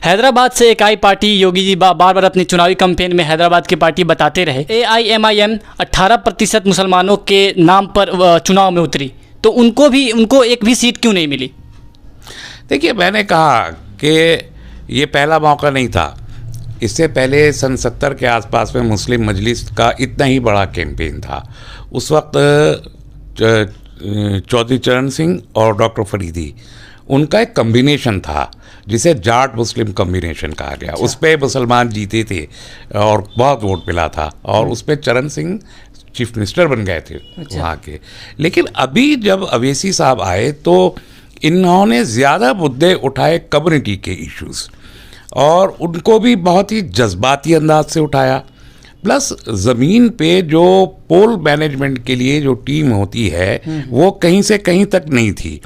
हैदराबाद से इकाई पार्टी योगी जी बार बार अपनी चुनावी कैंपेन में हैदराबाद की पार्टी बताते रहे। AIMIM 18% मुसलमानों के नाम पर चुनाव में उतरी, तो उनको एक भी सीट क्यों नहीं मिली? देखिए, मैंने कहा कि ये पहला मौका नहीं था। इससे पहले सन 70 के आसपास में मुस्लिम मजलिस का इतना ही बड़ा कैंपेन था। उस वक्त चौधरी चरण सिंह और डॉक्टर फरीदी, उनका एक कम्बिनेशन था जिसे जाट मुस्लिम कम्बिनेशन कहा गया। उस पर मुसलमान जीते थे और बहुत वोट मिला था, और उस पर चरण सिंह चीफ मिनिस्टर बन गए थे वहाँ के। लेकिन अभी जब अवैसी साहब आए तो इन्होंने ज़्यादा मुद्दे उठाए कम्युनिटी के इश्यूज़, और उनको भी बहुत ही जज्बाती अंदाज से उठाया। प्लस ज़मीन पे जो पोल मैनेजमेंट के लिए जो टीम होती है वो कहीं से कहीं तक नहीं थी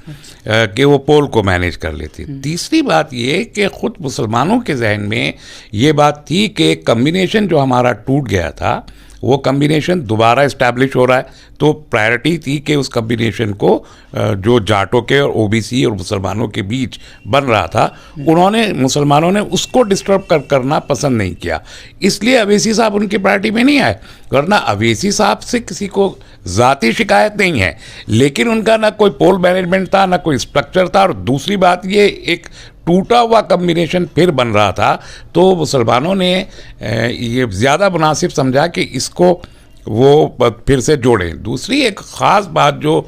कि वो पोल को मैनेज कर लेती। तीसरी बात ये कि ख़ुद मुसलमानों के जहन में ये बात थी कि कम्बिनेशन जो हमारा टूट गया था वो कम्बिनेशन दोबारा इस्टेब्लिश हो रहा है, तो प्रायोरिटी थी कि उस कम्बिनेशन को जो जाटों के और ओबीसी और मुसलमानों के बीच बन रहा था, मुसलमानों ने उसको डिस्टर्ब करना पसंद नहीं किया। इसलिए अवैसी साहब उनकी प्रायोरिटी में नहीं आए। वरना अवैसी साहब से किसी को ज़ाती शिकायत नहीं है, लेकिन उनका ना कोई पोल मैनेजमेंट था, ना कोई स्ट्रक्चर था, और दूसरी बात ये एक टूटा हुआ कम्बिनेशन फिर बन रहा था, तो मुसलमानों ने ये ज़्यादा मुनासिब समझा कि इसको वो फिर से जोड़ें। दूसरी एक ख़ास बात जो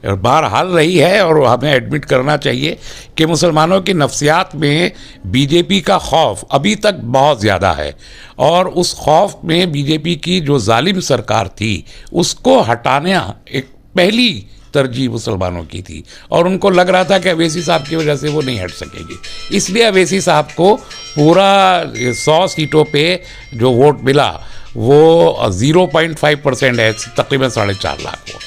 बहरहाल रही है और हमें एडमिट करना चाहिए कि मुसलमानों की नफ्सियात में बीजेपी का खौफ अभी तक बहुत ज़्यादा है, और उस खौफ में बीजेपी की जो जालिम सरकार थी उसको हटाना एक पहली तरजीह मुसलमानों की थी, और उनको लग रहा था कि अवैसी साहब की वजह से वो नहीं हट सकेगी। इसलिए अवैसी साहब को पूरा 100 सीटों पे जो वोट मिला वो 0.5% है, तकरीबन 4.5 लाख वोट।